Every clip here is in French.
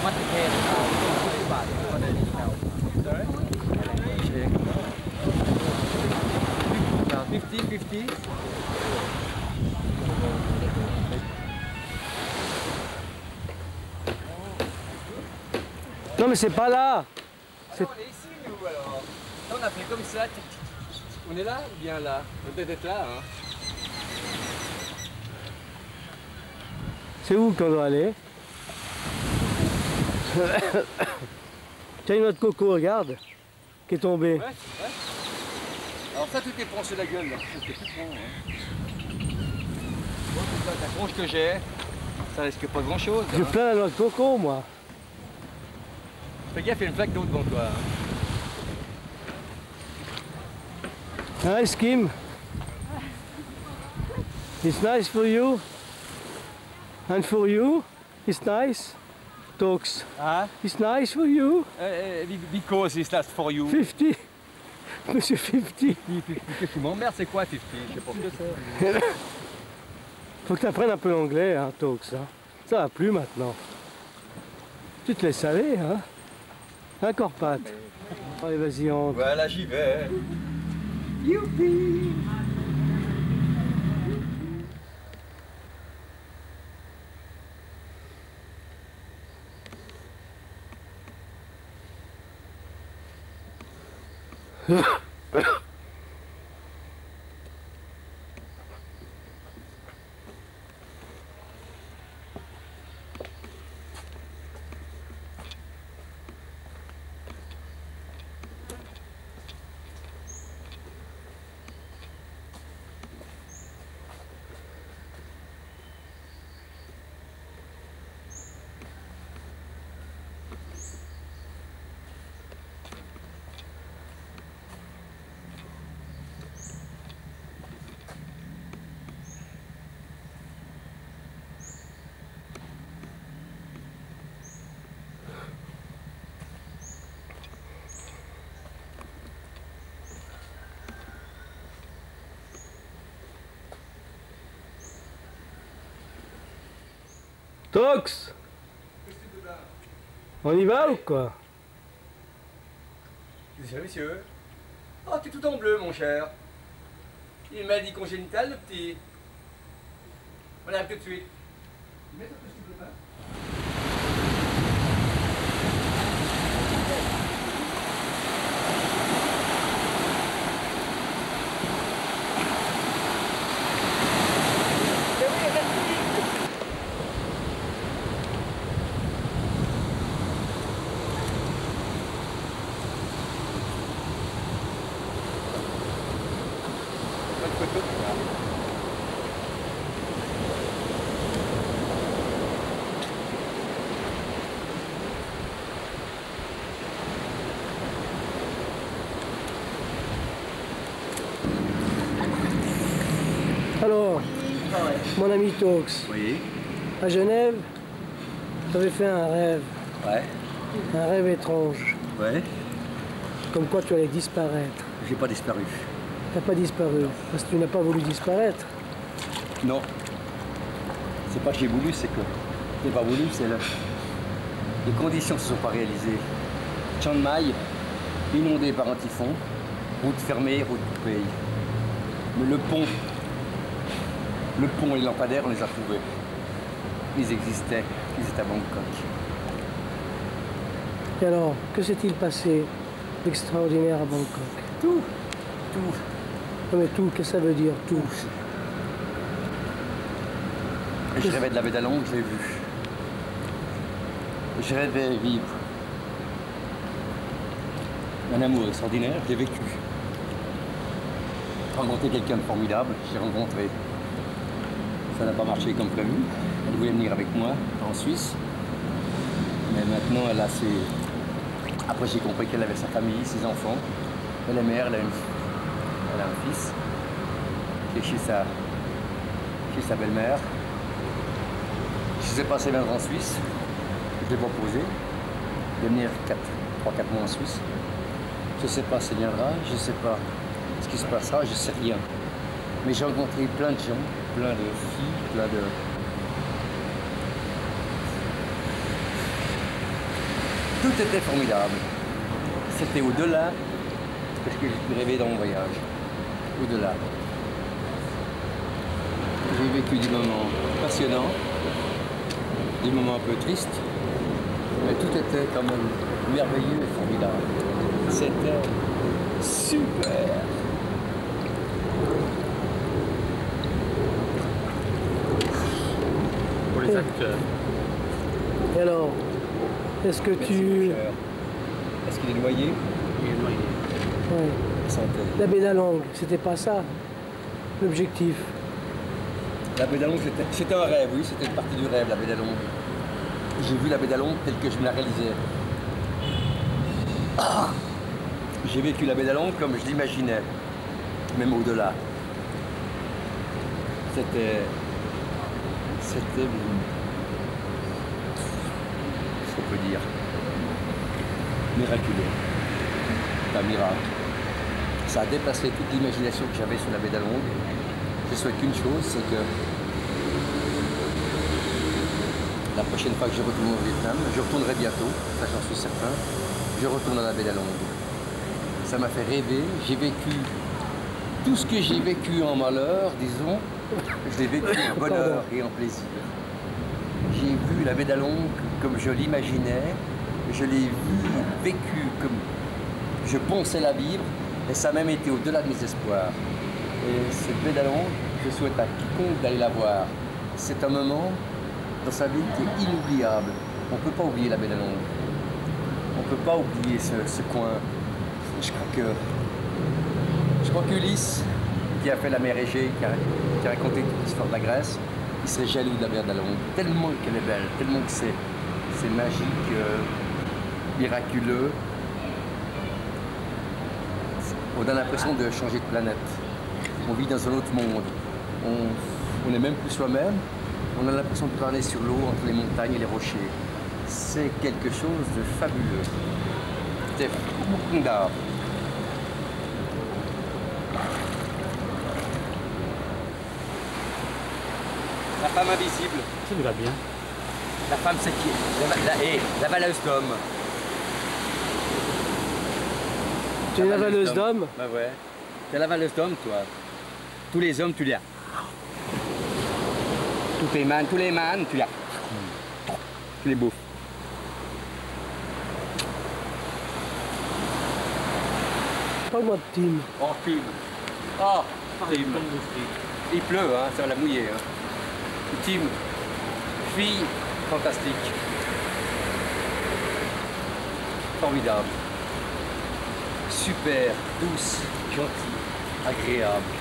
much to pay at the time. 50 baht for the discount. Sorry? Check. 50, 50. Non mais c'est pas là. On est ici nous alors. Là, on a fait comme ça. On est là ou bien là? On peut être là. Hein. C'est où qu'on doit aller? Tiens, une autre coco, regarde, qui est tombée. Ouais, ouais. Alors ça, tout est penché la gueule là. C'est plus bon. Hein. Bon, c'est ça, la tronche que j'ai, ça risque pas grand chose. J'ai plein la noix de coco, moi. Fais gaffe, il y a une flaque d'eau devant toi. Hein, Kim? It's nice for you. And for you, it's nice. Talks. Ah? It's nice for you. Because it's last for you. 50. Monsieur 50. Qu'est-ce que tu m'emmerdes, c'est quoi 50? Je sais pas ce que c'est. Faut que tu apprennes un peu l'anglais, hein, Talks. Hein. Ça va plus maintenant. Tu te laisses aller, hein? Un corpate. Allez, vas-y, entre. Voilà, j'y vais. Youpi! Tox! On y va ou quoi? Monsieur. Oh, t'es tout en bleu, mon cher. Il m'a dit congénital, le petit. On arrive tout de suite. Mets ton petit peu pas. Alors, mon ami Tox, Oui. à Genève, tu avais fait un rêve. Ouais. Un rêve étrange. Ouais. Comme quoi tu allais disparaître. J'ai pas disparu. Tu n'as pas disparu, parce que tu n'as pas voulu disparaître. Non. C'est pas que j'ai voulu, c'est que j'ai pas voulu, c'est les conditions ne se sont pas réalisées. Chiang Mai, inondé par un typhon, route fermée, route coupée. Mais le pont et les lampadaires, on les a trouvés. Ils existaient, ils étaient à Bangkok. Et alors, que s'est-il passé d'extraordinaire à Bangkok? Tout. Non mais tout, qu'est-ce que ça veut dire, tout? Je rêvais de la baie d'Along, je l'ai vu. Je rêvais vivre un amour extraordinaire, je l'ai vécu. Rencontrer quelqu'un de formidable, j'ai rencontré. Ça n'a pas marché comme prévu. Elle voulait venir avec moi en Suisse. Mais maintenant, elle a ses... Après, j'ai compris qu'elle avait sa famille, ses enfants. Elle est mère, elle a un fils qui est chez sa belle-mère. Je ne sais pas si elle viendra en Suisse. Je l'ai proposé de venir 3-4 mois en Suisse. Je ne sais pas si elle viendra, je ne sais pas ce qui se passera, je ne sais rien. Mais j'ai rencontré plein de gens, plein de filles, plein de... Tout était formidable. C'était au-delà de ce que j'ai pu rêver dans mon voyage. Au-delà. J'ai vécu des moments passionnants, des moments un peu tristes, mais tout était quand même merveilleux et formidable. C'était super. Pour les acteurs. Et alors, est-ce que Merci, tu... mon cher. Est-ce qu'il est noyé? Il est noyé. Ouais. Santé. La baie d'Along, c'était pas ça, l'objectif. La baie d'Along, c'était un rêve, oui, c'était une partie du rêve, la baie d'Along. J'ai vu la baie d'Along telle que je me la réalisais. Ah, j'ai vécu la baie d'Along comme je l'imaginais, même au-delà. C'était... C'était... ce qu'on peut dire. Miraculeux. Un miracle. Ça a dépassé toute l'imagination que j'avais sur la baie d'Along. Je souhaite qu'une chose, c'est que la prochaine fois que je retourne au Vietnam, je retournerai bientôt, ça j'en suis certain, je retourne à la baie d'Along. Ça m'a fait rêver, j'ai vécu tout ce que j'ai vécu en malheur, disons, je l'ai vécu en bonheur et en plaisir. J'ai vu la baie d'Along comme je l'imaginais, je l'ai vécu comme je pensais la vivre, et ça a même été au-delà de mes espoirs. Et cette baie d'Along, je souhaite à quiconque d'aller la voir. C'est un moment dans sa vie qui est inoubliable. On ne peut pas oublier la baie d'Along. On ne peut pas oublier ce coin. Je crois qu'Ulysse, qui a fait la mer Égée, qui a raconté toute l'histoire de la Grèce, il serait jaloux de la baie d'Along. Tellement qu'elle est belle, tellement que c'est magique, miraculeux. On a l'impression de changer de planète. On vit dans un autre monde. On n'est même plus soi-même. On a l'impression de planer sur l'eau entre les montagnes et les rochers. C'est quelque chose de fabuleux. C'est beaucoup d'art. La femme invisible. Ça lui va bien. La femme, c'est qui? La valeuse d'homme. Tu es la valeuse d'homme? Bah ouais. T'es la valeuse d'homme, toi. Tous les hommes, tu les as. Tous les man, tu les as. Tu les bouffes. Parle-moi de Tim. Oh, Tim. Oh, Pareil, comme vous frites. il pleut, hein, ça va la mouiller. Hein. Tim, fille fantastique. Formidable. Super, douce, gentille, agréable.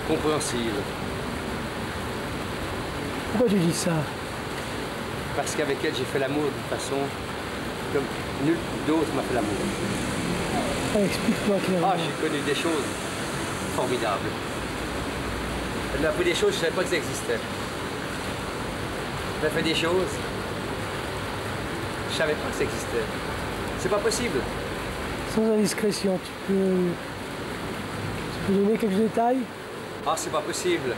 Compréhensible. Pourquoi tu dis ça? Parce qu'avec elle, j'ai fait l'amour d'une façon comme nul d'autre m'a fait l'amour. Ah, explique-moi clairement. Ah, j'ai connu des choses formidables. Elle m'a fait des choses, je ne savais pas que ça existait. Elle m'a fait des choses, je ne savais pas que ça existait. C'est pas possible. Sans indiscrétion, tu peux donner quelques détails? Ah, c'est pas possible.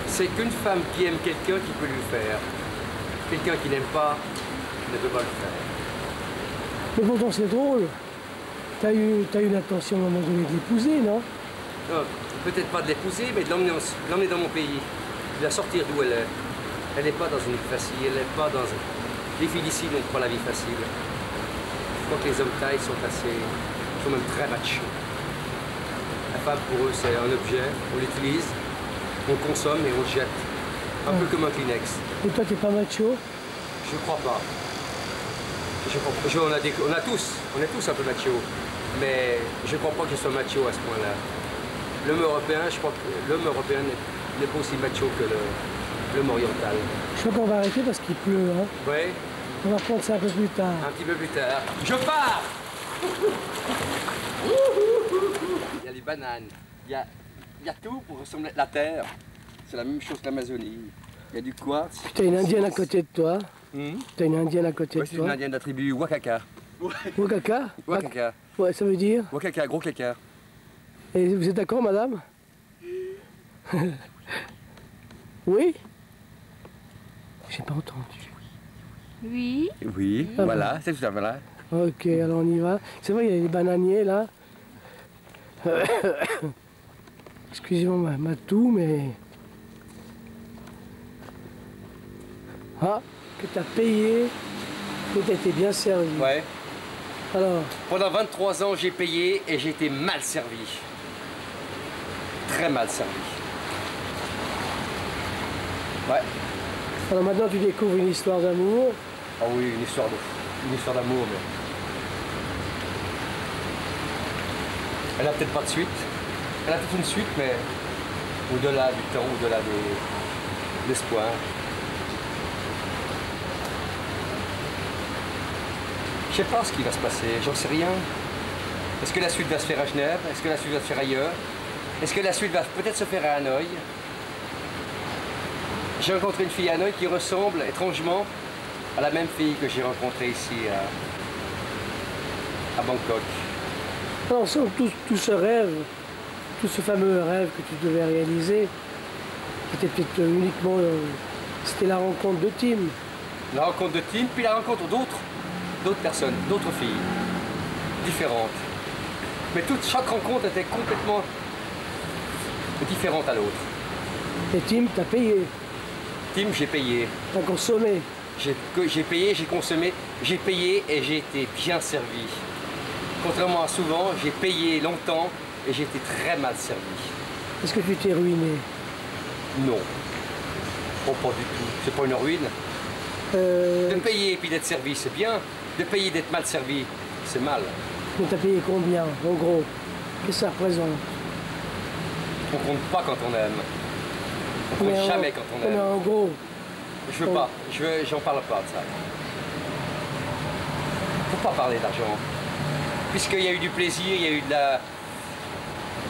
C'est qu'une femme qui aime quelqu'un qui peut lui faire. Quelqu'un qui n'aime pas ne peut pas le faire. Mais pourtant c'est drôle. T'as eu l'intention à un moment donné de l'épouser, non? Peut-être pas de l'épouser, mais de l'emmener dans mon pays. De la sortir d'où elle est. Elle n'est pas dans une vie facile, elle n'est pas dans... Les filles d'ici n'ont pas la vie facile. Je crois que les hommes tailles sont même très machos. La femme, pour eux, c'est un objet, on l'utilise, on consomme et on le jette. Un peu comme un Kleenex. Et toi, t'es pas macho? Je crois pas. On est tous un peu machos, mais je crois pas que je sois macho à ce point-là. L'homme européen, je crois que l'homme européen n'est pas aussi macho que l'homme oriental. Je crois qu'on va arrêter parce qu'il pleut, hein? Oui, On va reprendre ça un peu plus tard. un petit peu plus tard. Je pars! Il y a les bananes, il y a tout pour ressembler à la terre. C'est la même chose que l'Amazonie. Il y a du quartz. T'as une indienne à côté de toi. T'as une indienne à côté Ouais, de c'est une toi. indienne de la tribu Wakaka. Wakaka? Wakaka. Ouais, ça veut dire? Wakaka, gros caca. Et vous êtes d'accord, madame? Oui? J'ai pas entendu. Oui. Oui, Ah voilà, c'est tout à fait là. Ok, alors on y va. C'est vrai, il y a les bananiers là. Excusez-moi ma toux, mais... Ah, que tu as payé, que tu as été bien servi. Ouais. Alors, Pendant 23 ans, j'ai payé et j'ai été mal servi. Très mal servi. Ouais. alors maintenant tu découvres une histoire d'amour. Ah oui, une histoire d'amour, mais... Elle a peut-être pas de suite. Elle a peut-être une suite, mais au-delà du temps, au-delà de l'espoir. Je sais pas ce qui va se passer, j'en sais rien. Est-ce que la suite va se faire à Genève? Est-ce que la suite va se faire ailleurs? Est-ce que la suite va peut-être se faire à Hanoï? J'ai rencontré une fille à Hanoï qui ressemble étrangement à la même fille que j'ai rencontrée ici à Bangkok. Alors, tout ce rêve, tout ce fameux rêve que tu devais réaliser, qui était peut-être uniquement... c'était la rencontre de Tim. La rencontre de Tim, puis la rencontre d'autres personnes, d'autres filles, différentes. Mais chaque rencontre était complètement différente à l'autre. Et Tim, t'as payé, Tim, j'ai payé. t'as consommé. J'ai payé, j'ai consommé, j'ai payé et j'ai été bien servi. Contrairement à souvent, j'ai payé longtemps et j'ai été très mal servi. Est-ce que tu t'es ruiné? Non. Oh, pas du tout. C'est pas une ruine. De payer et puis d'être servi, c'est bien. De payer et d'être mal servi, c'est mal. Mais t'as payé combien, en gros? Qu'est-ce que ça représente? On compte pas quand on aime. On compte jamais quand on aime. En gros, Je veux pas, j'en parle pas de ça. Faut pas parler d'argent. Puisqu'il y a eu du plaisir, il y a eu de la...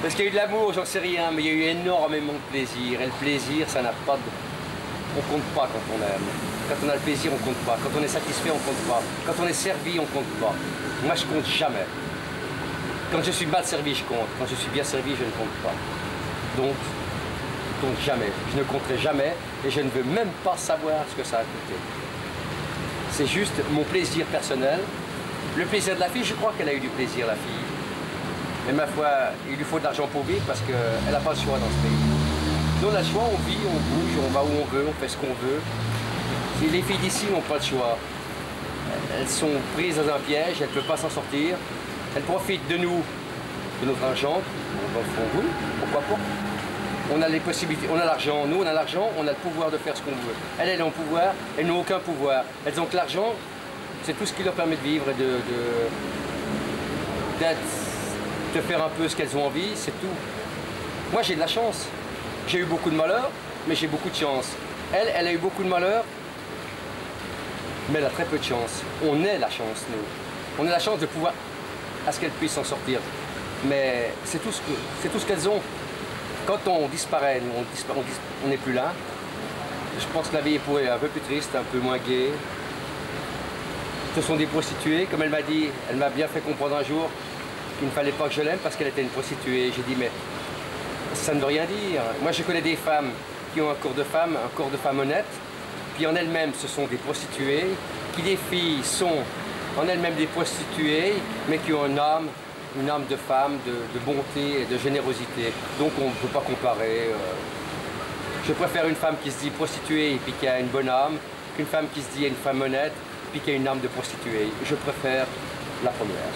Parce qu'il y a eu de l'amour, j'en sais rien, mais il y a eu énormément de plaisir. Et le plaisir, ça n'a pas de... On compte pas quand on aime. Quand on a le plaisir, on compte pas. Quand on est satisfait, on compte pas. Quand on est servi, on compte pas. Moi, je compte jamais. Quand je suis mal servi, je compte. Quand je suis bien servi, je ne compte pas. Donc, je compte jamais. Je ne compterai jamais et je ne veux même pas savoir ce que ça a coûté. C'est juste mon plaisir personnel. Le plaisir de la fille, je crois qu'elle a eu du plaisir, la fille. Mais ma foi, il lui faut de l'argent pour vivre parce qu'elle n'a pas le choix dans ce pays. Nous, on a le choix, on vit, on bouge, on va où on veut, on fait ce qu'on veut. Et les filles d'ici n'ont pas le choix. Elles sont prises dans un piège, elles ne peuvent pas s'en sortir. Elles profitent de nous, de notre argent. Dans le fond, oui, pourquoi pas. On a les possibilités, on a l'argent, nous on a l'argent, on a le pouvoir de faire ce qu'on veut. Elles ont le pouvoir, elles n'ont aucun pouvoir. Elles ont que l'argent, c'est tout ce qui leur permet de vivre et de faire un peu ce qu'elles ont envie, c'est tout. Moi j'ai de la chance. J'ai eu beaucoup de malheur, mais j'ai beaucoup de chance. Elle a eu beaucoup de malheur, mais elle a très peu de chance. On est la chance, nous. On a la chance de pouvoir, à ce qu'elles puissent s'en sortir. Mais c'est tout ce qu'elles ont. Quand on disparaît, on n'est plus là. Je pense que la vie est pour elles un peu plus triste, un peu moins gaie. Ce sont des prostituées, comme elle m'a dit, elle m'a bien fait comprendre un jour qu'il ne fallait pas que je l'aime parce qu'elle était une prostituée. J'ai dit, mais ça ne veut rien dire. Moi, je connais des femmes qui ont un corps de femme honnête, puis en elles-mêmes, ce sont des prostituées, qui des filles sont en elles-mêmes des prostituées, mais qui ont une âme de femme, de bonté et de générosité. Donc on ne peut pas comparer. Je préfère une femme qui se dit prostituée et puis qui a une bonne âme, qu'une femme qui se dit une femme honnête, puis qui a une âme de prostituée. Je préfère la première.